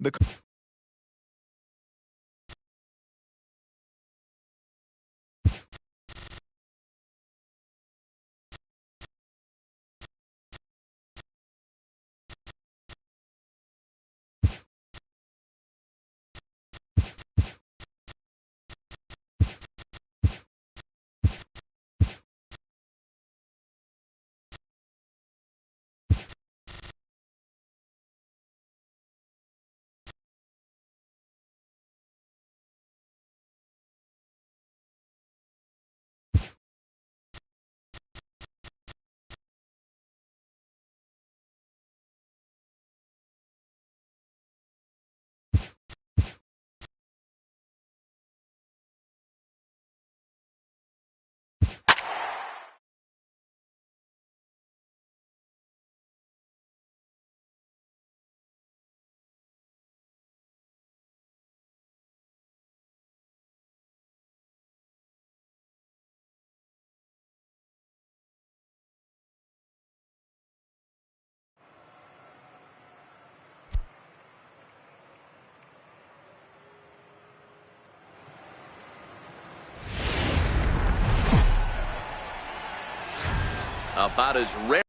The About as rare.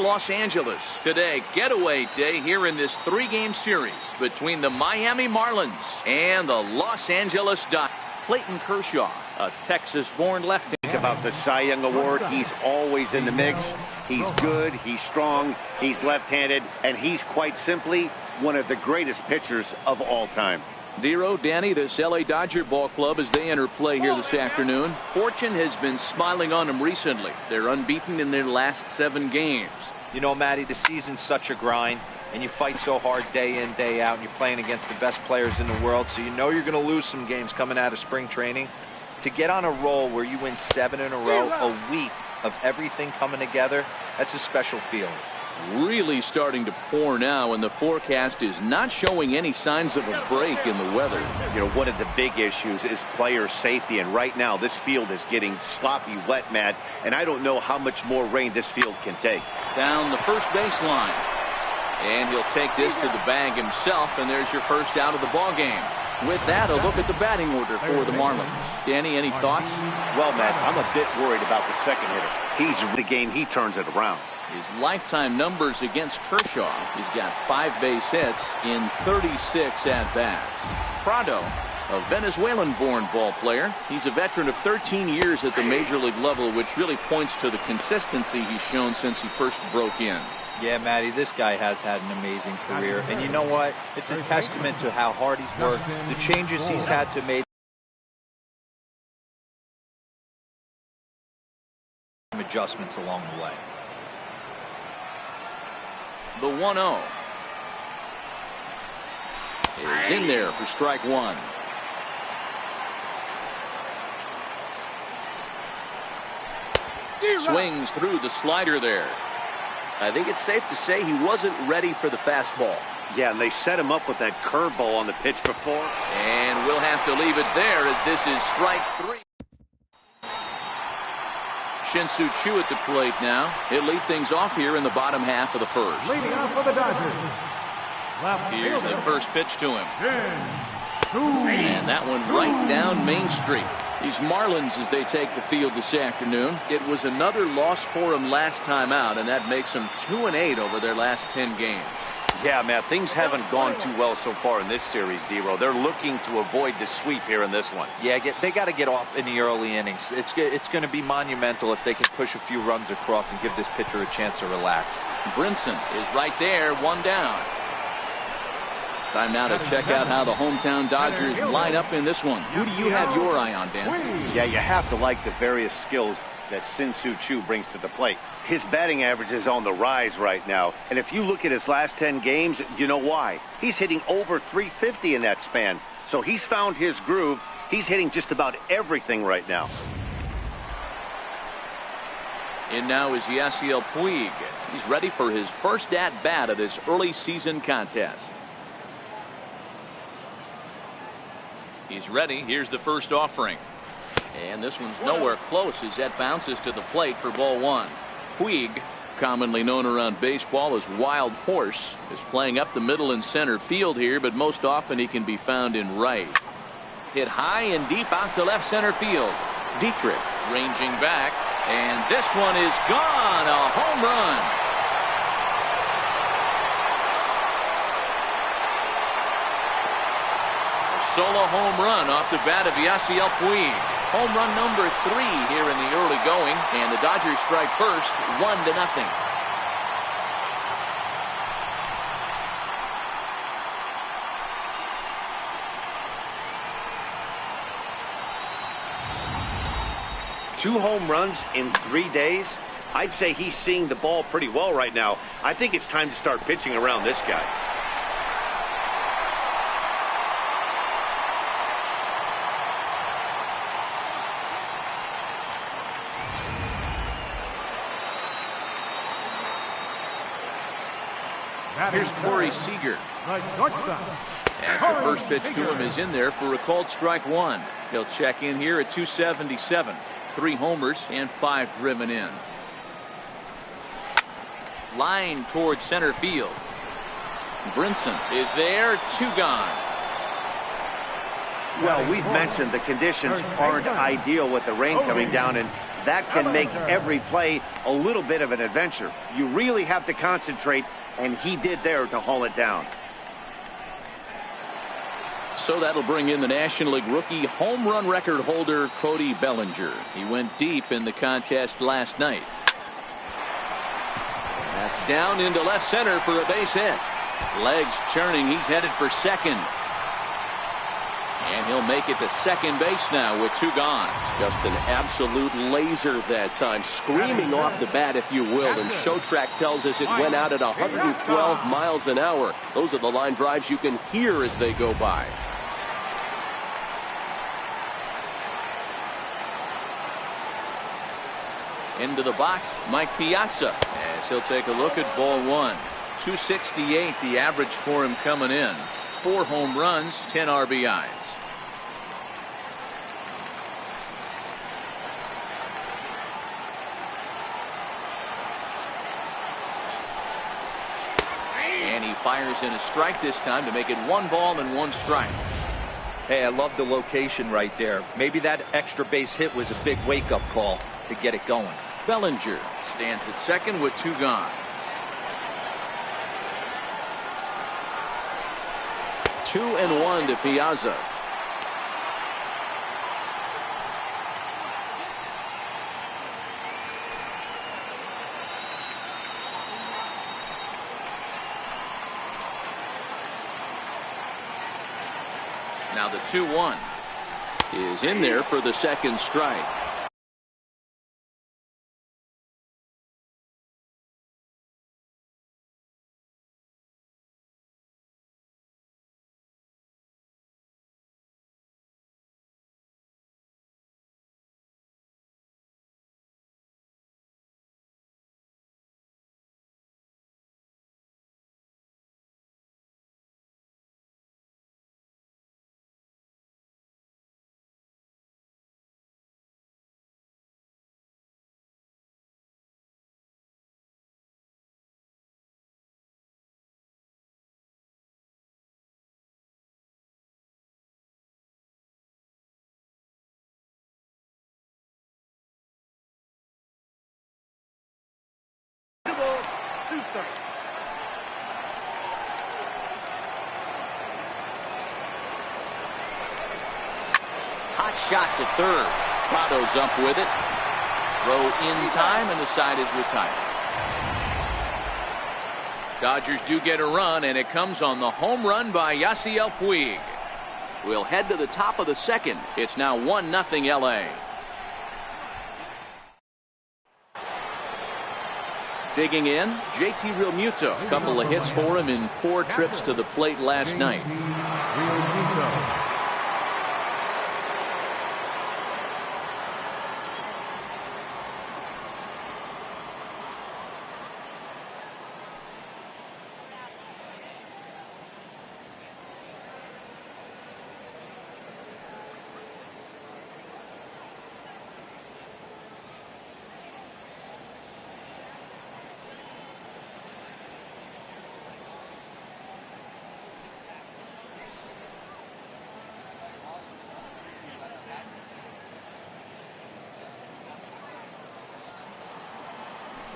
Los Angeles today, getaway day here in this three-game series between the Miami Marlins and the Los Angeles Dodgers. Clayton Kershaw, a Texas-born lefty. Think about the Cy Young Award. He's always in the mix. He's good, he's strong, he's left-handed, and he's quite simply one of the greatest pitchers of all time. Zero, Danny, this LA Dodger ball club as they enter play here this afternoon. Fortune has been smiling on them recently. They're unbeaten in their last 7 games. You know, Matty, the season's such a grind, and you fight so hard day in, day out, and you're playing against the best players in the world, so you know you're going to lose some games coming out of spring training. To get on a roll where you win 7 in a row, a week of everything coming together, that's a special feeling. Really starting to pour now, and the forecast is not showing any signs of a break in the weather. You know, one of the big issues is player safety, and right now this field is getting sloppy wet, Matt, and I don't know how much more rain this field can take. Down the first baseline, and he'll take this to the bag himself, and there's your first out of the ball game. With that, a look at the batting order for the Marlins. Danny, any thoughts? Well, Matt, I'm a bit worried about the second hitter. He's the game, he turns it around. His lifetime numbers against Kershaw, he's got 5 base hits in 36 at-bats. Prado, a Venezuelan-born ball player. He's a veteran of 13 years at the major league level, which really points to the consistency he's shown since he first broke in. Yeah, Matty, this guy has had an amazing career. And you know what? It's a testament to how hard he's worked, the changes he's had to make, adjustments along the way. The 1-0 is in there for strike 1. Swings through the slider there. I think it's safe to say he wasn't ready for the fastball. Yeah, and they set him up with that curveball on the pitch before. And we'll have to leave it there as this is strike 3. Shin-Soo Choo at the plate now. He'll lead things off here in the bottom half of the first. Leading off for the Dodgers. Here's the first pitch to him. And that one right down Main Street. These Marlins, as they take the field this afternoon, it was another loss for them last time out, and that makes them 2-8 over their last 10 games. Yeah, Matt, things haven't gone too well so far in this series, D-Row. They're looking to avoid the sweep here in this one. Yeah, they got to get off in the early innings. It's going to be monumental if they can push a few runs across and give this pitcher a chance to relax. Brinson is right there, 1 down. Time now to check out how the hometown Dodgers line up in this one. Who do you have your eye on, Dan? Yeah, you have to like the various skills that Shin-Soo Choo brings to the plate. His batting average is on the rise right now. And if you look at his last 10 games, you know why. He's hitting over 350 in that span. So he's found his groove. He's hitting just about everything right now. And now is Yasiel Puig. He's ready for his first at-bat of this early season contest. He's ready. Here's the first offering. And this one's nowhere close as that bounces to the plate for ball 1. Puig commonly known around baseball as Wild Horse, is playing up the middle and center field here, but most often he can be found in right. Hit high and deep out to left center field. Dietrich ranging back, and this one is gone. A home run. A solo home run off the bat of Yasiel Puig. Home run number 3 here in the early going, and the Dodgers strike first, 1-0. Two home runs in 3 days? I'd say he's seeing the ball pretty well right now. I think it's time to start pitching around this guy. Here's Corey Seager. As the first pitch to him is in there for a called strike 1. He'll check in here at 277. 3 homers and 5 driven in. Line towards center field. Brinson is there. 2 gone. Well, we've mentioned the conditions aren't ideal with the rain coming down, and that can make every play a little bit of an adventure. You really have to concentrate, and he did there to haul it down. So that'll bring in the National League rookie home run record holder Cody Bellinger. He went deep in the contest last night. That's down into left center for a base hit. Legs churning. He's headed for second. And he'll make it to second base now with 2 gone. Just an absolute laser that time, screaming off the bat, if you will. And Showtrack tells us it went out at 112 miles an hour. Those are the line drives you can hear as they go by. Into the box, Mike Piazza, as he'll take a look at ball 1. 268 the average for him coming in. 4 home runs, 10 RBIs. And he fires in a strike this time to make it 1 ball and 1 strike. Hey, I love the location right there. Maybe that extra base hit was a big wake-up call to get it going. Bellinger stands at second with 2 gone. 2-1 to Piazza. Now the 2-1 is in there for the second strike. Hot shot to third. Prado's up with it. Throw in time, and the side is retired. Dodgers do get a run, and it comes on the home run by Yasiel Puig. We'll head to the top of the second. It's now 1-0 LA. Digging in, JT Realmuto. A couple of hits for him in 4 trips to the plate last night.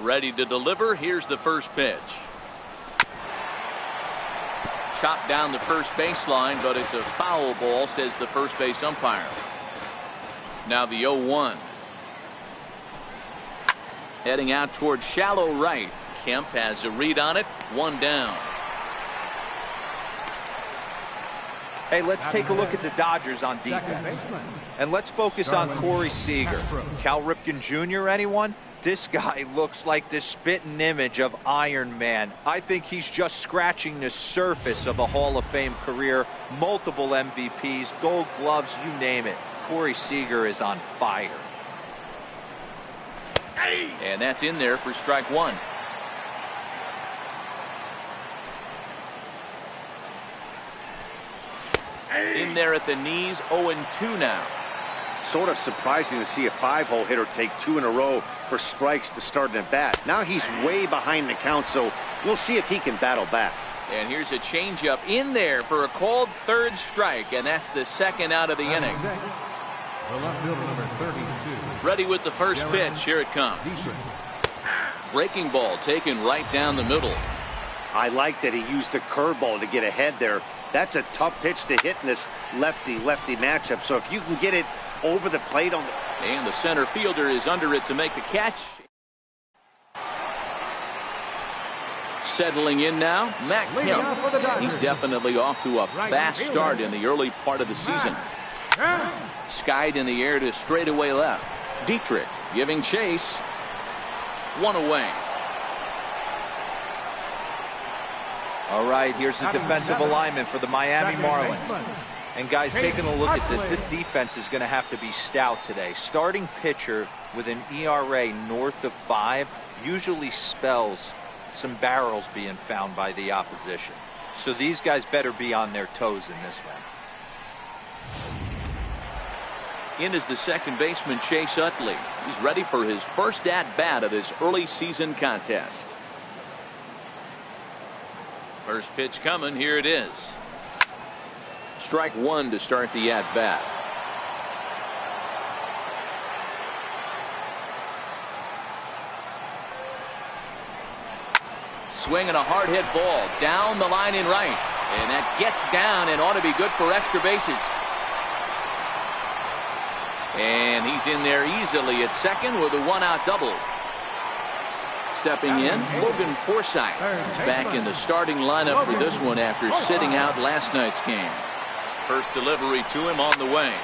Ready to deliver. Here's the first pitch. Chopped down the first baseline, but it's a foul ball, says the first base umpire. Now the 0-1. Heading out towards shallow right. Kemp has a read on it. One down. Hey, let's take a look at the Dodgers on defense. And let's focus on Corey Seager. Cal Ripken Jr., anyone? This guy looks like the spitting image of Iron Man. I think he's just scratching the surface of a Hall of Fame career. Multiple MVPs, Gold Gloves, you name it. Corey Seager is on fire. And that's in there for strike one. In there at the knees, 0-2 now. Sort of surprising to see a 5-hole hitter take 2 in a row for strikes to start an at-bat. Now he's way behind the count, so we'll see if he can battle back. And here's a changeup in there for a called third strike, and that's the second out of the inning. Ready with the first pitch. Here it comes. Breaking ball taken right down the middle. I like that he used the curveball to get ahead there. That's a tough pitch to hit in this lefty-lefty matchup. So if you can get it over the plate on the... And the center fielder is under it to make the catch. Settling in now, Matt Kemp. He's definitely off to a fast start in the early part of the season. Skied in the air to straightaway left. Dietrich giving chase. One away. All right, here's the defensive alignment for the Miami Marlins. And guys, taking a look at this defense is going to have to be stout today. Starting pitcher with an ERA north of 5 usually spells some barrels being found by the opposition. So these guys better be on their toes in this one. In is the second baseman, Chase Utley. He's ready for his first at-bat of this early season contest. First pitch coming. Here it is. Strike one to start the at-bat. Swinging a hard hit ball down the line in right. And that gets down and ought to be good for extra bases. And he's in there easily at second with a one-out double. Stepping in, Logan Forsythe is back in the starting lineup for this one after sitting out last night's game. First delivery to him on the way.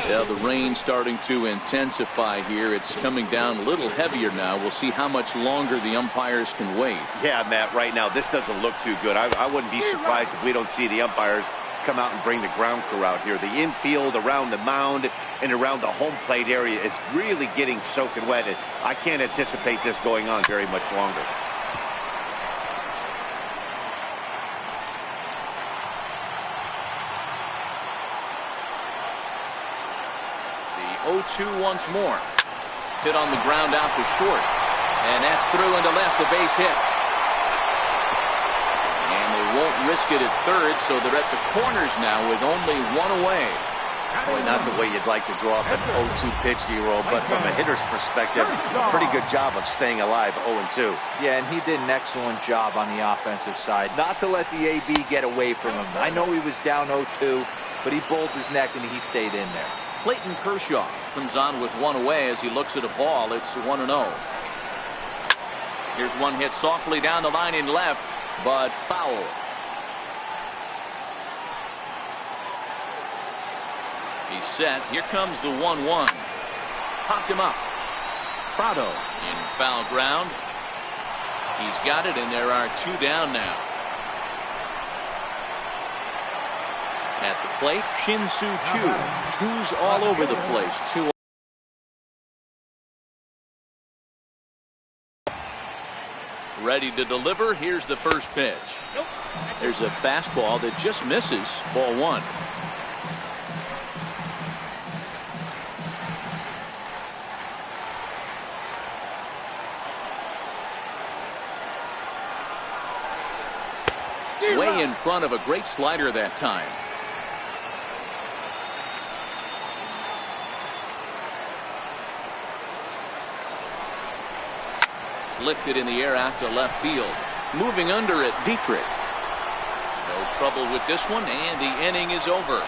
Yeah, the rain starting to intensify here. It's coming down a little heavier now. We'll see how much longer the umpires can wait. Yeah, Matt, right now this doesn't look too good. I wouldn't be surprised if we don't see the umpires come out and bring the ground crew out here. The infield, around the mound, and around the home plate area is really getting soaking wet. And I can't anticipate this going on very much longer. The 0-2 once more. Hit on the ground out to short. And that's through into left, a base hit. And they won't risk it at third, so they're at the corners now with only one away. Boy, not the way you'd like to draw up an 0-2 pitch, D-roll, but from a hitter's perspective, pretty good job of staying alive 0-2. Yeah, and he did an excellent job on the offensive side. Not to let the AB get away from him. I know he was down 0-2, but he bowled his neck and he stayed in there. Clayton Kershaw comes on with one away as he looks at a ball. It's 1-0. Here's one hit softly down the line in left, but foul. He's set. Here comes the 1-1. Popped him up. Prado in foul ground. He's got it, and there are two down now. At the plate, Shin-Soo Choo. Two's all over the place. Two. Ready to deliver. Here's the first pitch. There's a fastball that just misses. Ball one. Way in front of a great slider that time. Lifted in the air out to left field. Moving under it, Dietrich. No trouble with this one, and the inning is over.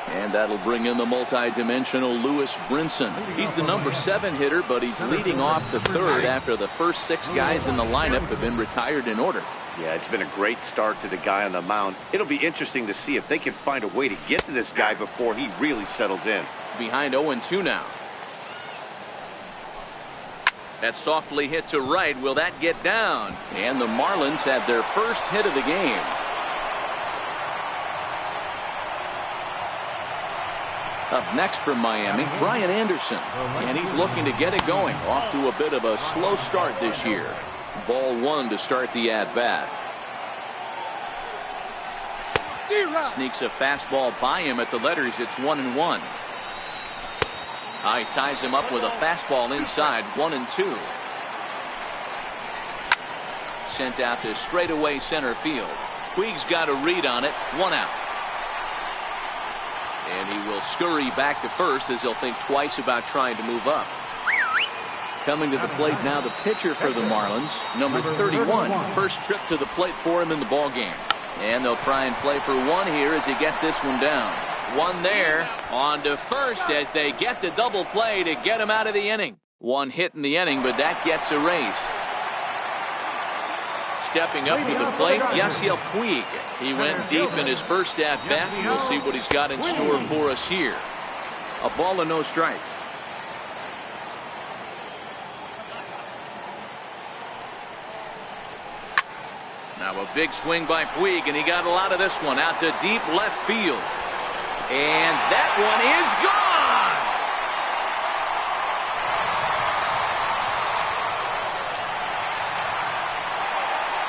And that'll bring in the multi-dimensional Lewis Brinson. He's the number 7 hitter, but he's leading off the third after the first 6 guys in the lineup have been retired in order. Yeah, it's been a great start to the guy on the mound. It'll be interesting to see if they can find a way to get to this guy before he really settles in. Behind 0-2 now. That's softly hit to right. Will that get down? And the Marlins have their first hit of the game. Up next from Miami, Brian Anderson. And he's looking to get it going. Off to a bit of a slow start this year. Ball 1 to start the at-bat. Sneaks a fastball by him at the letters. It's 1-1. He ties him up with a fastball inside. 1-2. Sent out to straightaway center field. Puig's got a read on it. 1 out. And he will scurry back to first as he'll think twice about trying to move up. Coming to the plate now, the pitcher for the Marlins, number 31. First trip to the plate for him in the ball game. And they'll try and play for 1 here as he gets this one down. 1 there. On to first as they get the double play to get him out of the inning. 1 hit in the inning, but that gets erased. Stepping up to the plate, Yasiel Puig. He went deep in his first at-bat. We'll see what he's got in store for us here. A ball and no strikes. Now a big swing by Puig, and he got a lot of this one out to deep left field. And that one is gone!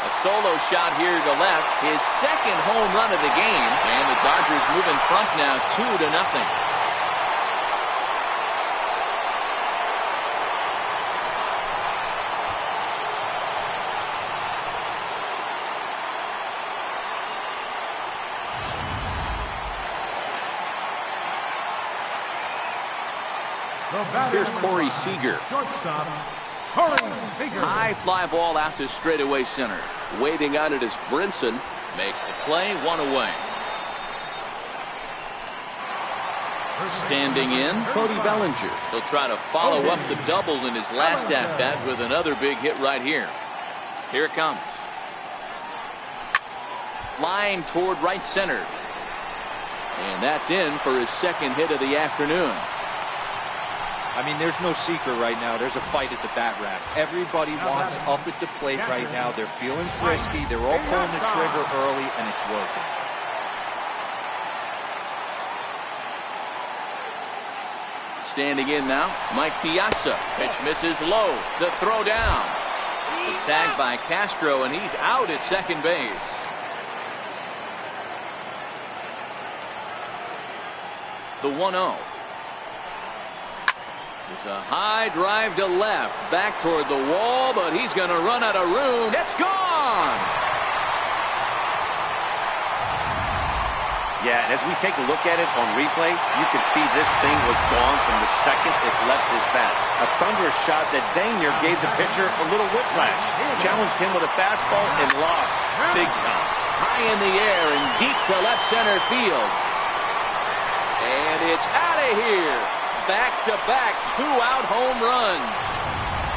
A solo shot here to left, his second home run of the game, and the Dodgers move in front now 2-0. Here's Corey Seager. High fly ball out to straightaway center. Waiting on it is Brinson. Makes the play. 1 away. Standing in, Cody Bellinger. He'll try to follow up the double in his last at-bat with another big hit right here. Here it comes. Line toward right center. And that's in for his second hit of the afternoon. I mean, there's no secret right now. There's a fight at the bat rack. Everybody wants up at the plate right now. They're feeling frisky. They're all pulling the trigger early, and it's working. Standing in now, Mike Piazza. Pitch misses low. The throw down. The tag by Castro, and he's out at second base. The 1-0. It's a high drive to left, back toward the wall, but he's going to run out of room. It's gone! Yeah, and as we take a look at it on replay, you can see this thing was gone from the second it left his bat. A thunderous shot that dang near gave the pitcher a little whiplash. Challenged him with a fastball and lost big time. High in the air and deep to left center field. And it's out of here. Back-to-back 2-out home runs.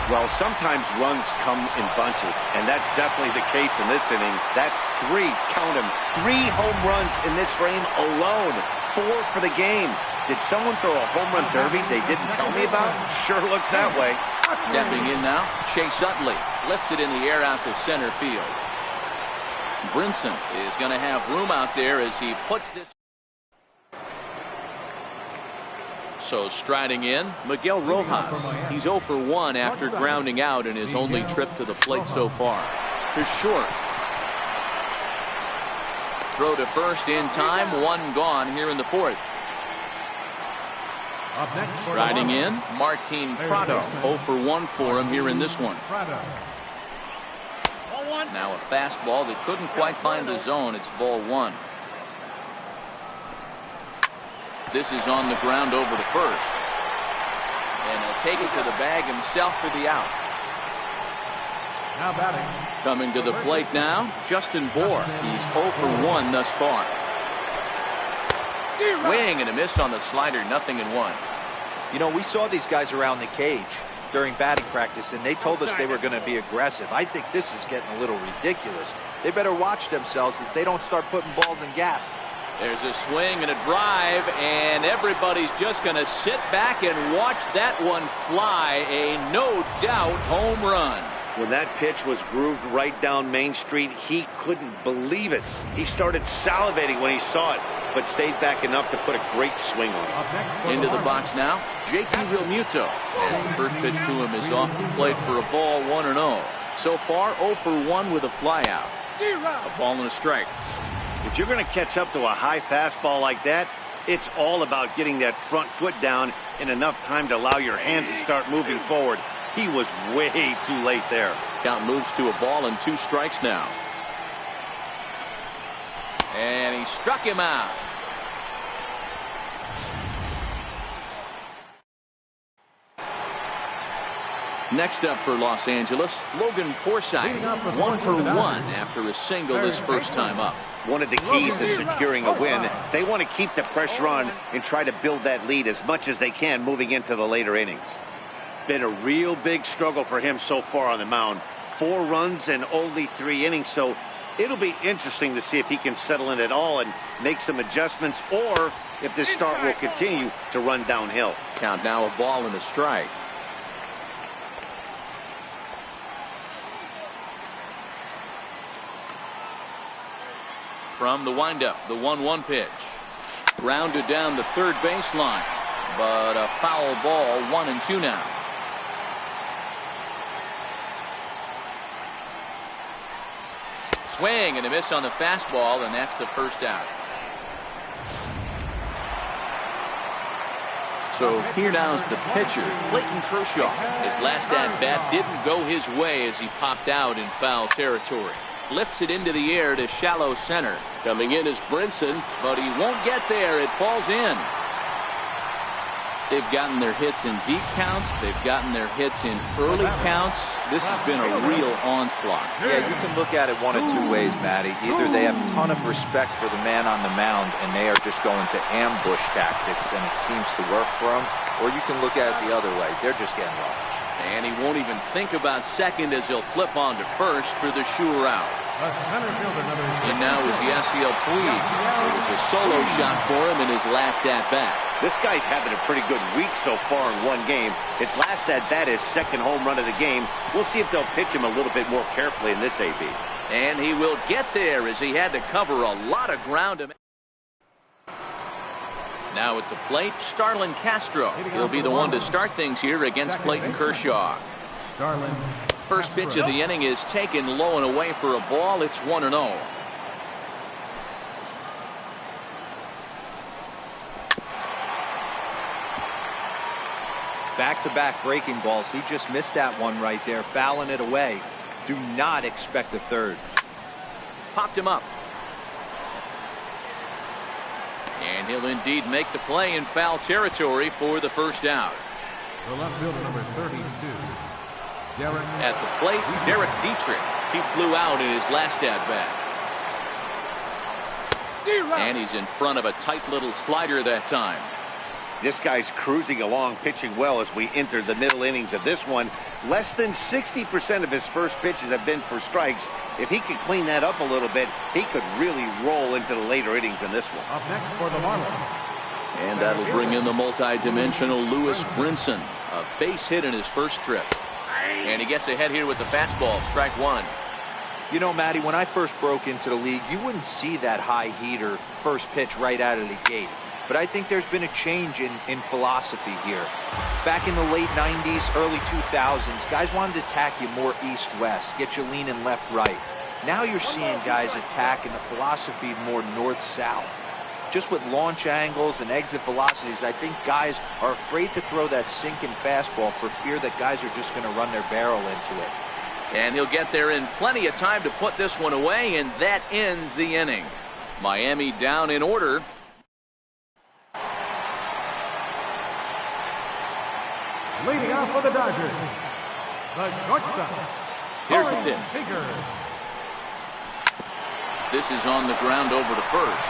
Well, sometimes runs come in bunches, and that's definitely the case in this inning. That's 3, count them, 3 home runs in this frame alone. 4 for the game. Did someone throw a home run derby they didn't tell me about? Sure looks that way. Stepping in now, Chase Utley. Lifted in the air out to center field. Brinson is going to have room out there as he puts this. So striding in, Miguel Rojas. He's 0 for 1 after grounding out in his only trip to the plate so far. To short. Throw to first in time. 1 gone here in the 4th. Striding in, Martin Prado. 0 for 1 for him here in this one. Now a fastball that couldn't quite find the zone. It's ball 1. This is on the ground over to first. And he'll take it to the bag himself for the out. Now batting. Coming to the plate now, Justin Bohr. He's 0 for 1 thus far. Swing and a miss on the slider, 0-1. You know, we saw these guys around the cage during batting practice, and they told us they were going to be aggressive. I think this is getting a little ridiculous. They better watch themselves if they don't start putting balls in gaps. There's a swing and a drive, and everybody's just going to sit back and watch that one fly. A no-doubt home run. When that pitch was grooved right down Main Street, he couldn't believe it. He started salivating when he saw it, but stayed back enough to put a great swing on it. Into the box now, JT Realmuto. As the first pitch to him is off the plate for a ball, 1-0. So far, 0 for 1 with a flyout. A ball and a strike. If you're going to catch up to a high fastball like that, it's all about getting that front foot down in enough time to allow your hands to start moving forward. He was way too late there. Count moves to a ball and 2 strikes now. And he struck him out. Next up for Los Angeles, Logan Forsythe, 1 for 1 after a single his first time up. One of the keys to securing a win, they want to keep the pressure on and try to build that lead as much as they can moving into the later innings. Been a real big struggle for him so far on the mound. 4 runs and only 3 innings, so it'll be interesting to see if he can settle in at all and make some adjustments, or if this start will continue to run downhill. Count now a ball and a strike. From the windup, the 1-1 pitch. Grounded down the third baseline, but a foul ball, 1-2 now. Swing and a miss on the fastball, and that's the first out. So here now is the pitcher, Clayton Kershaw. His last at-bat didn't go his way as he popped out in foul territory. Lifts it into the air to shallow center. Coming in is Brinson, but he won't get there. It falls in. They've gotten their hits in deep counts. They've gotten their hits in early counts. This has been a real onslaught. Yeah, you can look at it one of 2 ways, Matty. Either they have a ton of respect for the man on the mound and they are just going to ambush tactics and it seems to work for them, or you can look at it the other way. They're just getting rough. And he won't even think about second as he'll flip on to first for the sure out. And now is Yasiel Puig. It was a solo shot for him in his last at-bat. This guy's having a pretty good week so far in 1 game. His last at-bat is 2nd home run of the game. We'll see if they'll pitch him a little bit more carefully in this AB. And he will get there as he had to cover a lot of ground. Now at the plate, Starlin Castro. He'll be the one to start things here against Clayton Kershaw. First pitch of the inning is taken low and away for a ball. It's 1-0. Back-to-back breaking balls. He just missed that one right there, fouling it away. Do not expect a third. Popped him up. And he'll indeed make the play in foul territory for the first out. The left fielder, number 32. At the plate, Derek Dietrich. He flew out in his last at-bat. And he's in front of a tight little slider that time. This guy's cruising along, pitching well as we enter the middle innings of this one. Less than 60% of his first pitches have been for strikes. If he could clean that up a little bit, he could really roll into the later innings in this one. Up next for the Marlins. And that'll bring in the multi-dimensional Lewis Brinson. A base hit in his first trip. And he gets ahead here with the fastball, strike 1. You know, Matty, when I first broke into the league, you wouldn't see that high heater first pitch right out of the gate. But I think there's been a change in philosophy here. Back in the late 90s, early 2000s, guys wanted to attack you more east-west, get you leaning left-right. Now you're seeing guys attack in the philosophy more north-south. Just with launch angles and exit velocities, I think guys are afraid to throw that sinking fastball for fear that guys are just going to run their barrel into it. And he'll get there in plenty of time to put this one away, and that ends the inning. Miami down in order. Leading off for the Dodgers, the shortstop, Here's the pitch. This is on the ground over to first.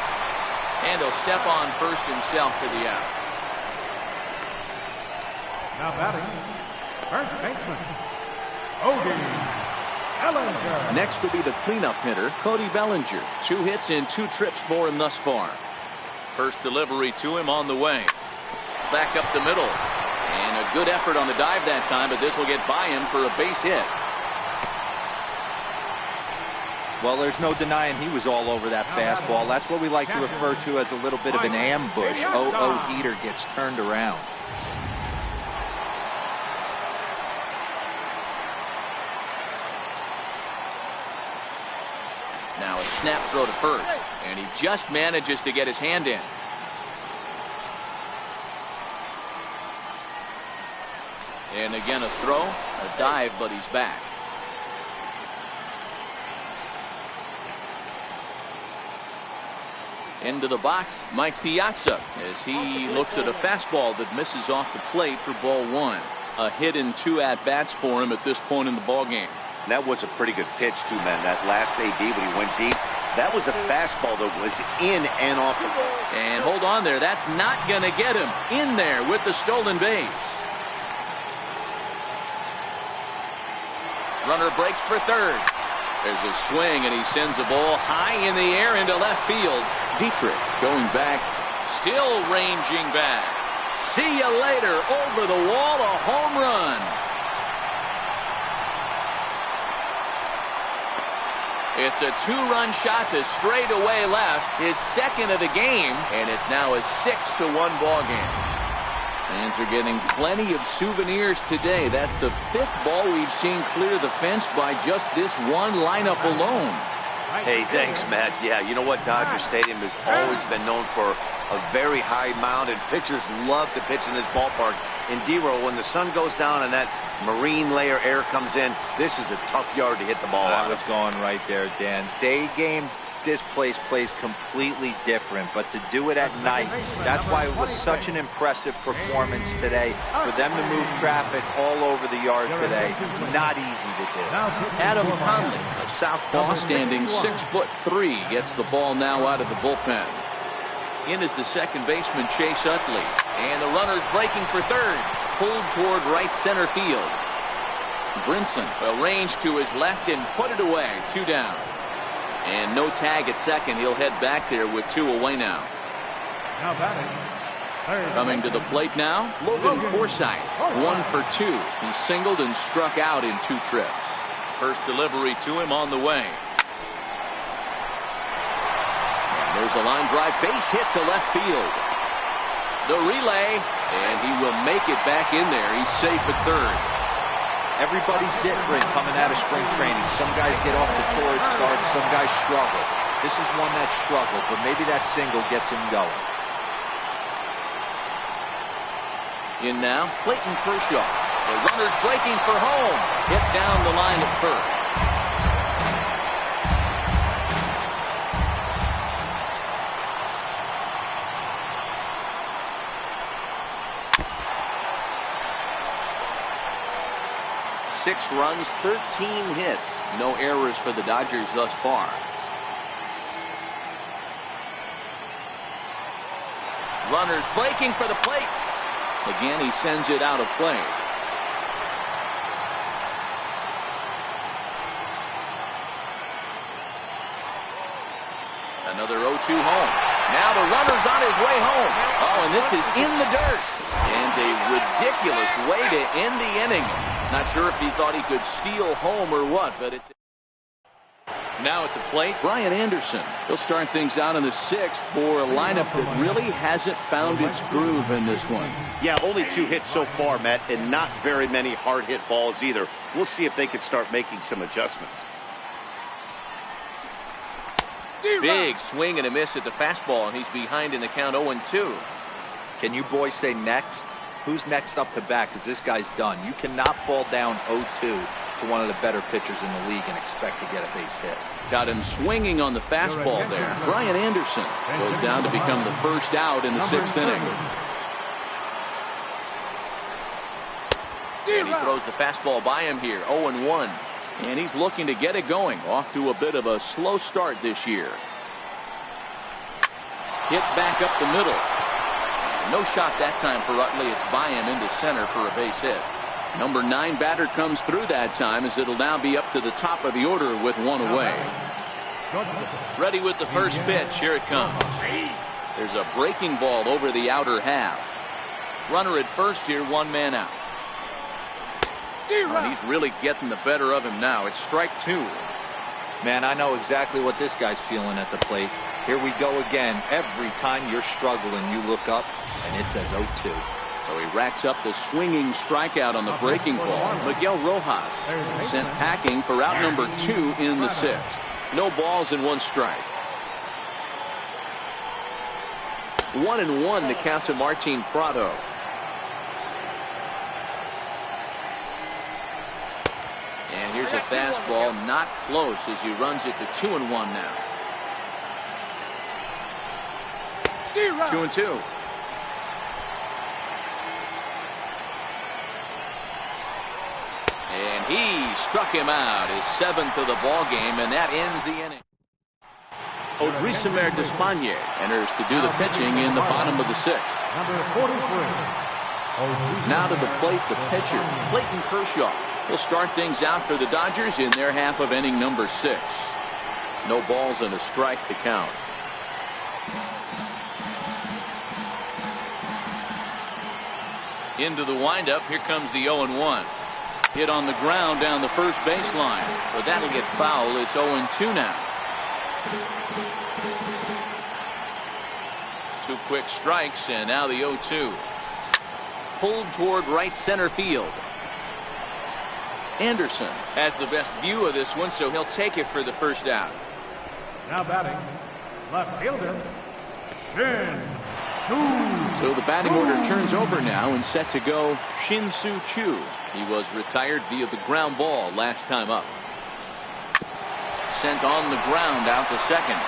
And he'll step on first himself for the out. Now batting, first baseman, Cody Bellinger. Next will be the cleanup hitter, Cody Bellinger. 2 hits and 2 trips for him thus far. First delivery to him on the way. Back up the middle. And a good effort on the dive that time, but this will get by him for a base hit. Well, there's no denying he was all over that fastball. That's what we like to refer to as a little bit of an ambush. 0-0 heater gets turned around. Now a snap throw to first, and he just manages to get his hand in. And again a throw, a dive, but he's back. Into the box, Mike Piazza, as he looks at a fastball that misses off the plate for ball 1. A hit and 2 at-bats for him at this point in the ballgame. That was a pretty good pitch, too, man. That last AB when he went deep, that was a fastball that was in and off the ball. And hold on there. That's not going to get him in there with the stolen base. Runner breaks for third. There's a swing, and he sends the ball high in the air into left field. Dietrich going back, still ranging back. See you later. Over the wall, a home run. It's a 2-run shot to straightaway left, his second of the game, and it's now a 6-1 ball game. Fans are getting plenty of souvenirs today. That's the 5th ball we've seen clear the fence by just this one lineup alone. Hey, thanks, Matt. Yeah, you know what? Dodger Stadium has always been known for a very high mound, and pitchers love to pitch in this ballpark. In D-roll, when the sun goes down and that marine layer air comes in, this is a tough yard to hit the ball That out was of. going right there, Dan. Day game, this place plays completely different, but to do it at night, that's why it was such an impressive performance today. For them to move traffic all over the yard today, not easy to do. Adam Conley, a southpaw standing 6'3", gets the ball now out of the bullpen. In is the second baseman, Chase Utley. And the runner's breaking for third. Pulled toward right center field. Brinson will range to his left and put it away. 2 down. And no tag at second. He'll head back there with 2 away now. Now batting, Coming to the plate now, Logan Forsythe. 1 for 2. He singled and struck out in 2 trips. First delivery to him on the way. There's a line drive base hit to left field. The relay, and he will make it back in there. He's safe at third. Everybody's different coming out of spring training. Some guys get off to torrid starts, some guys struggle. This is one that struggled, but maybe that single gets him going. In now, Clayton Kershaw. The runner's breaking for home. Hit down the line at first. Six runs, 13 hits. No errors for the Dodgers thus far. Runners breaking for the plate. Again, he sends it out of play. Another 0-2 home. Now the runner's on his way home. Oh, and this is in the dirt. And a ridiculous way to end the inning. Not sure if he thought he could steal home or what, but it's... Now at the plate, Brian Anderson. He'll start things out in the 6th for a lineup that really hasn't found its groove in this one. Yeah, only 2 hits so far, Matt, and not very many hard hit balls either. We'll see if they can start making some adjustments. Big swing and a miss at the fastball, and he's behind in the count 0-2. Can you boys say next? Who's next up to bat? Because this guy's done. You cannot fall down 0-2 to one of the better pitchers in the league and expect to get a base hit. Got him swinging on the fastball there. Brian Anderson goes down to become the first out in the 6th inning. And he throws the fastball by him here. 0-1. And he's looking to get it going. Off to a bit of a slow start this year. Hit back up the middle. No shot that time for Utley. It's by him into center for a base hit. Number 9 batter comes through that time, as it'll now be up to the top of the order with one away. Ready with the first pitch. Here it comes. There's a breaking ball over the outer half. Runner at first here, one man out. Oh, he's really getting the better of him now. It's strike 2. Man, I know exactly what this guy's feeling at the plate. Here we go again. Every time you're struggling, you look up and it says 0-2. So he racks up the swinging strikeout on the breaking ball. Miguel Rojas sent packing for out number 2 in the 6th. No balls and 1 strike. 1-1 the count to Martin Prado. And here's a fastball, not close, as he runs it to 2-1 now. 2-2. And he struck him out, his 7th of the ball game, and that ends the inning. Odrisamer Despaigne enters to do the pitching in the bottom of the 6th. Number 43. Now to the plate, the pitcher, Clayton Kershaw, will start things out for the Dodgers in their half of inning number 6. No balls and a strike to count. Into the windup. Here comes the 0-1. Hit on the ground down the first baseline, but that'll get foul. It's 0-2 now. 2 quick strikes, and now the 0-2. Pulled toward right center field. Anderson has the best view of this one, so he'll take it for the first out. Now batting, left fielder, Shin. So the batting order turns over now, and set to go Shin-Soo Choo. He was retired via the ground ball last time up. Sent on the ground out to second.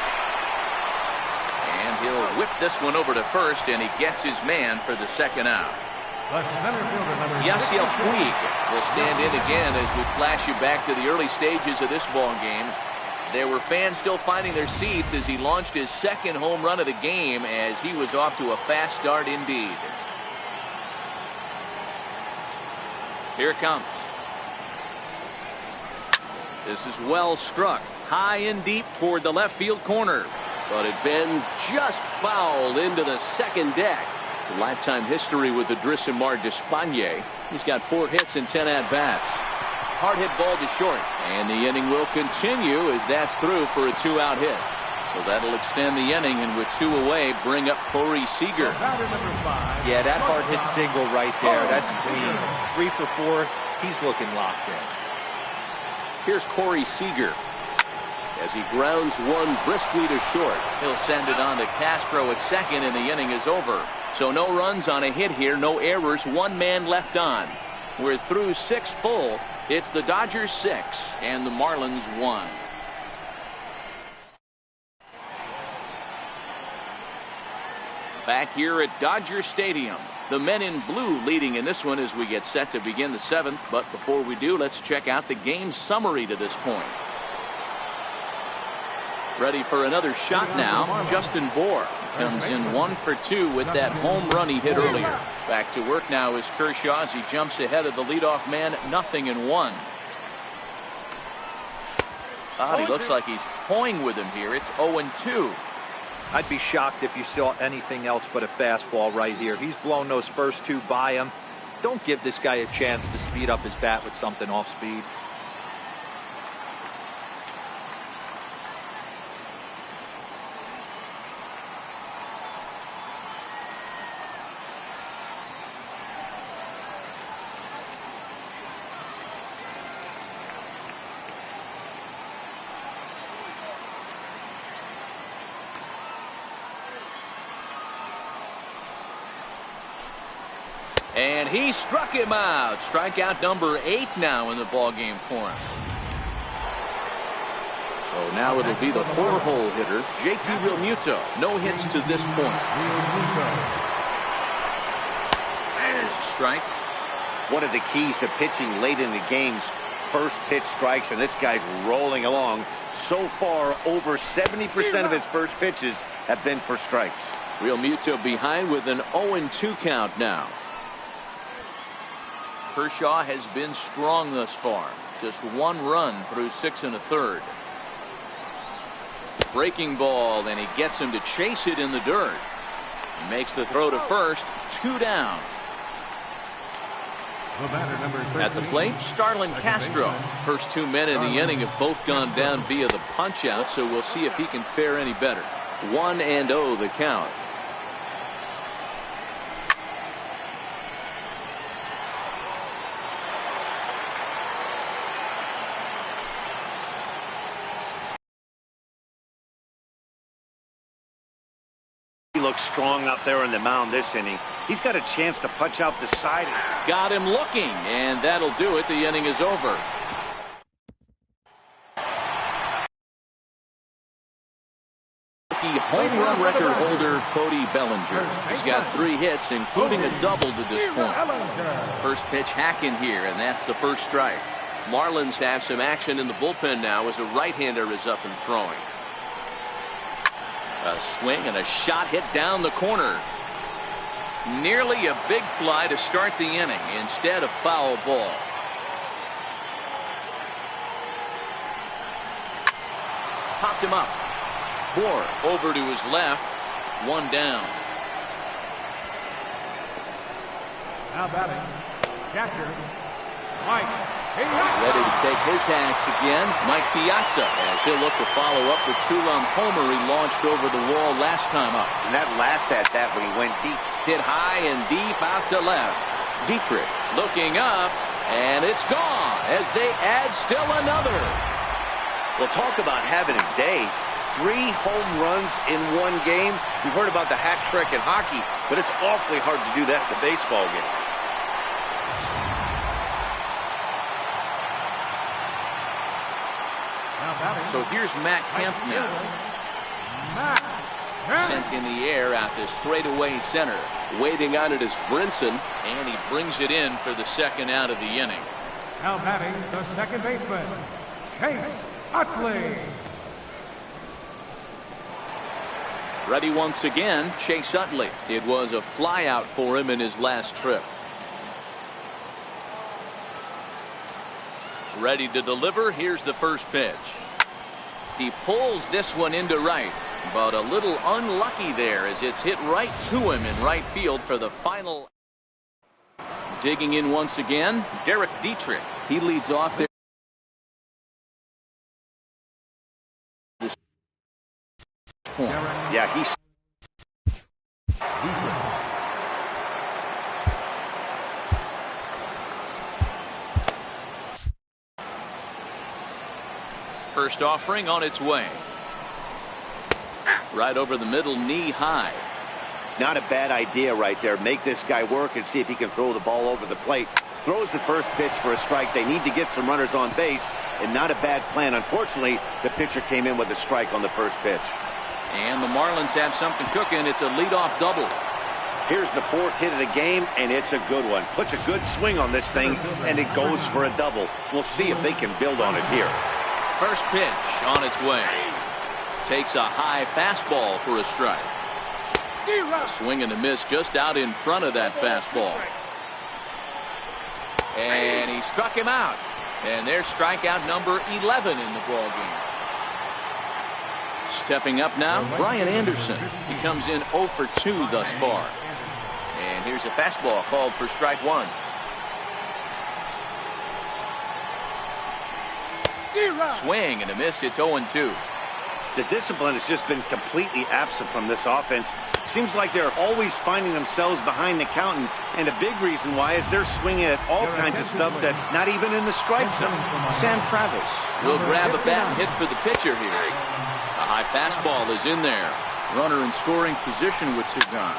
And he'll whip this one over to first, and he gets his man for the second out. Yasiel Puig will stand in again as we flash you back to the early stages of this ball game. There were fans still finding their seats as he launched his 2nd home run of the game, as he was off to a fast start indeed. Here it comes. This is well struck, high and deep toward the left field corner, but it bends just foul into the second deck. Lifetime history with Odrisamer Despaigne. He's got 4 hits and 10 at-bats. Hard hit ball to short, and the inning will continue as that's through for a 2-out hit. So that'll extend the inning, and with 2 away, bring up Corey Seager. Yeah, that hard hit single right there. That's clean. 3 for 4. He's looking locked in. Here's Corey Seager as he grounds one briskly to short. He'll send it on to Castro at second, and the inning is over. So no runs on a hit here, no errors, 1 man left on. We're through 6 full. It's the Dodgers 6 and the Marlins 1. Back here at Dodger Stadium, the men in blue leading in this one as we get set to begin the 7th. But before we do, let's check out the game summary to this point. Ready for another shot now. Justin Bour comes in 1 for 2 with that home run he hit earlier. Back to work now is Kershaw as he jumps ahead of the leadoff man, 0-1. He looks like he's toying with him here. It's 0-2. I'd be shocked if you saw anything else but a fastball right here. He's blown those first 2 by him. Don't give this guy a chance to speed up his bat with something off speed. And he struck him out. Strikeout number 8 now in the ball game for him. So now it'll be the 4-hole hitter, JT Realmuto. No hits to this point. There's a strike. One of the keys to pitching late in the games, first pitch strikes, and this guy's rolling along. So far, over 70% of his first pitches have been for strikes. Real Muto behind with an 0-2 count now. Kershaw has been strong thus far. Just one run through 6 1/3. Breaking ball, and he gets him to chase it in the dirt. He makes the throw to first. 2 down. At the plate, Starlin Castro. First 2 men in the inning have both gone down via the punch-out, so we'll see if he can fare any better. 1-0 the count. He looks strong out there on the mound this inning. He's got a chance to punch out the side. Got him looking, and that'll do it. The inning is over. Home run record holder Cody Bellinger. He's got 3 hits, including a double to this point. First pitch hack in here, and that's the first strike. Marlins have some action in the bullpen now as a right-hander is up and throwing. A swing and a shot hit down the corner. Nearly a big fly to start the inning. Instead, a foul ball. Popped him up. Moore over to his left. 1 down. Now batting, catcher, Mike. Ready to take his hacks again. Mike Piazza, as he'll look to follow up the 2-run homer he launched over the wall last time up. And that last at-bat when he went deep. Hit high and deep out to left. Dietrich looking up, and it's gone as they add still another. Well, talk about having a day. 3 home runs in 1 game. We've heard about the hat trick in hockey, but it's awfully hard to do that in a baseball game. So here's Matt Kemp now. Sent in the air out to straightaway center. Waiting on it is Brinson. And he brings it in for the 2nd out of the inning. Now batting the second baseman, Chase Utley. Ready once again, Chase Utley. It was a flyout for him in his last trip. Ready to deliver. Here's the first pitch. He pulls this one into right, but a little unlucky there as it's hit right to him in right field for the final. Digging in once again, Derek Dietrich. He leads off there. Yeah, he's. First offering on its way. Right over the middle, knee high. Not a bad idea right there. Make this guy work and see if he can throw the ball over the plate. Throws the first pitch for a strike. They need to get some runners on base, and not a bad plan. Unfortunately, the pitcher came in with a strike on the first pitch. And the Marlins have something cooking. It's a leadoff double. Here's the 4th hit of the game, and it's a good one. Puts a good swing on this thing, and it goes for a double. We'll see if they can build on it here. First pitch on its way. Takes a high fastball for a strike. Swing and a miss just out in front of that fastball. And he struck him out. And there's strikeout number 11 in the ball game. Stepping up now, Brian Anderson. He comes in 0 for 2 thus far. And here's a fastball called for strike 1. Swing and a miss. It's 0-2. The discipline has just been completely absent from this offense. Seems like they're always finding themselves behind the count, and a big reason why is they're swinging at all kinds of stuff that's not even in the strike zone. Sam Travis will grab a bat and hit for the pitcher here. A high fastball is in there. Runner in scoring position with Sugan.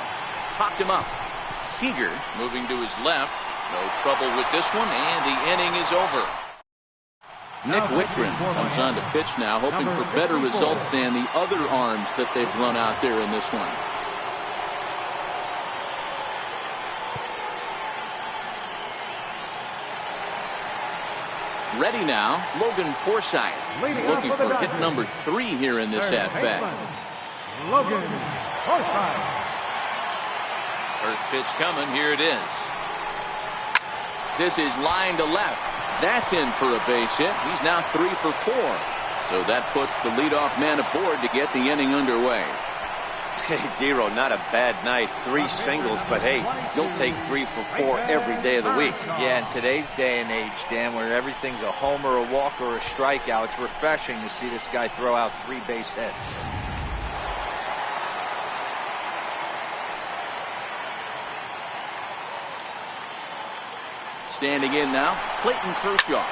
Popped him up. Seager moving to his left. No trouble with this one, and the inning is over. Nick Wickren comes on to pitch now, hoping for better results than the other arms that they've run out there in this one. Ready now, Logan Forsythe. He's looking for hit number 3 here in this at-bat. Logan Forsythe. First pitch coming. Here it is. This is line to left. That's in for a base hit. He's now 3 for 4. So that puts the leadoff man aboard to get the inning underway. Hey, Dero, not a bad night. 3 singles, but hey, you'll take 3 for 4 every day of the week. Yeah, in today's day and age, Dan, where everything's a homer, a walk, or a strikeout, it's refreshing to see this guy throw out 3 base hits. Standing in now, Clayton Kershaw.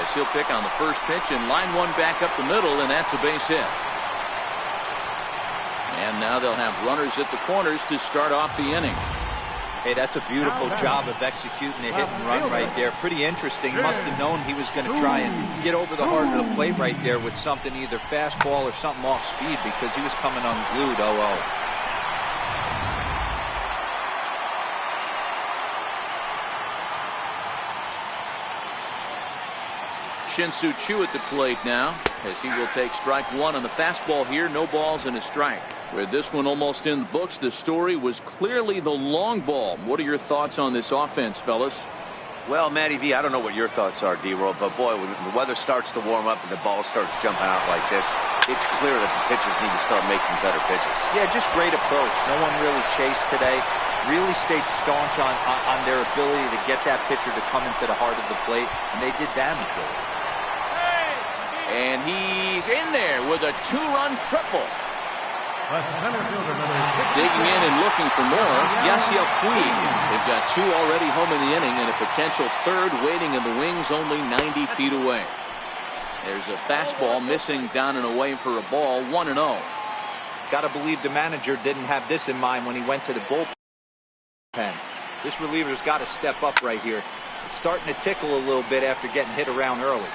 As he'll pick on the first pitch and line one back up the middle, and that's a base hit. And now they'll have runners at the corners to start off the inning. Hey, that's a beautiful job of executing a hit and run right there. Pretty interesting. Must have known he was going to try and get over the heart of the plate right there with something, either fastball or something off speed, because he was coming unglued 0-0. Shin-Soo Choo at the plate now, as he will take strike 1 on the fastball here. No balls and a strike. With this one almost in the books, the story was clearly the long ball. What are your thoughts on this offense, fellas? Well, Matty V, I don't know what your thoughts are, D-Roll, but boy, when the weather starts to warm up and the ball starts jumping out like this, it's clear that the pitchers need to start making better pitches. Yeah, just great approach. No one really chased today. Really stayed staunch on their ability to get that pitcher to come into the heart of the plate, and they did damage with it. And he's in there with a 2-run triple. Digging in and looking for more, Yasiel Puig. They've got 2 already home in the inning and a potential 3rd waiting in the wings only 90 feet away. There's a fastball missing down and away for a ball, 1-0. Got to believe the manager didn't have this in mind when he went to the bullpen. This reliever's got to step up right here. It's starting to tickle a little bit after getting hit around early.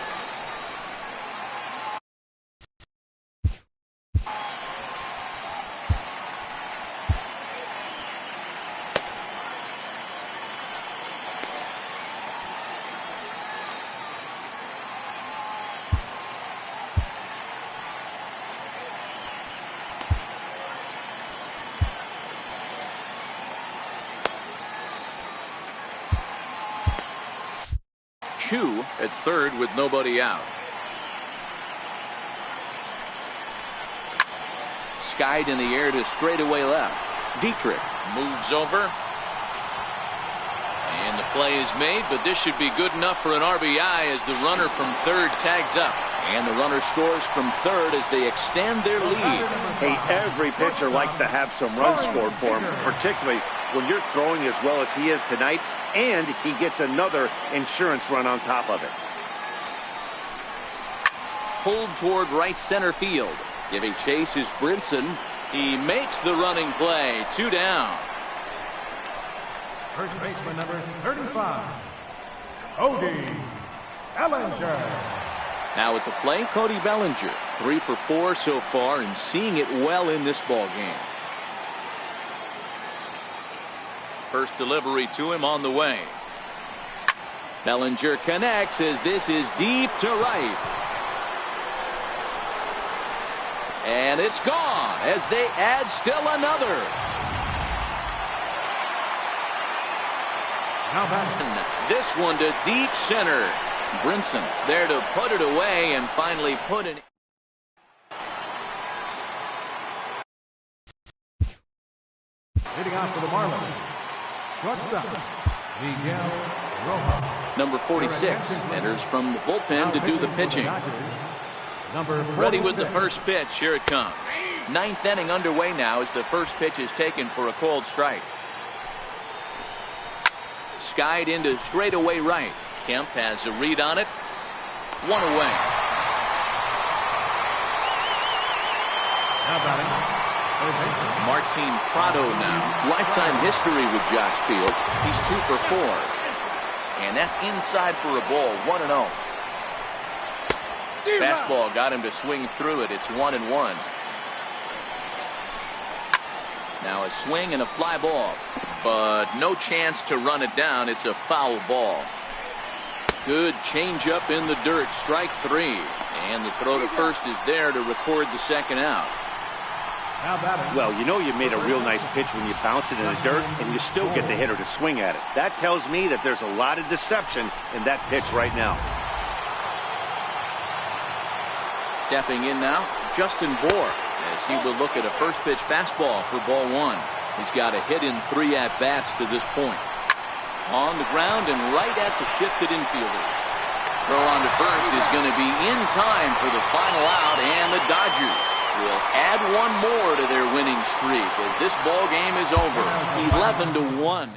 Choo at 3rd with nobody out. Skied in the air to straightaway left. Dietrich moves over. And the play is made, but this should be good enough for an RBI as the runner from 3rd tags up. And the runner scores from 3rd as they extend their lead. Hey, every pitcher likes to have some runs scored for him, particularly when you're throwing as well as he is tonight, and he gets another insurance run on top of it. Pulled toward right center field. Giving chase is Brinson. He makes the running play. 2 down. First baseman number 35, Cody Bellinger. Now at the plate, Cody Bellinger. 3 for 4 so far and seeing it well in this ball game. First delivery to him on the way. Bellinger connects as this is deep to right. And it's gone as they add still another. Now back. This one to deep center. Brinson there to put it away and finally put it. Hitting out for the Marlins. Shortstop, Miguel Rojas. Number 46 enters from the bullpen to do the pitching. Number 46. Ready with the first pitch. Here it comes. 9th inning underway now as the first pitch is taken for a called strike. Skied into straightaway right. Kemp has a read on it. 1 away. Now batting, Martin Prado now. Lifetime history with Josh Fields. He's 2 for 4. And that's inside for a ball. 1-0. Fastball got him to swing through it. It's 1-1. Now a swing and a fly ball. But no chance to run it down. It's a foul ball. Good changeup in the dirt. Strike 3. And the throw to first is there to record the second out. Well, you know you made a real nice pitch when you bounce it in the dirt and you still get the hitter to swing at it. That tells me that there's a lot of deception in that pitch right now. Stepping in now, Justin Bour, as he will look at a first pitch fastball for ball 1. He's got a hit in 3 at-bats to this point. On the ground and right at the shifted infielder. Throw on to first is going to be in time for the final out, and the Dodgers will add one more to their winning streak as this ball game is over, 11-1.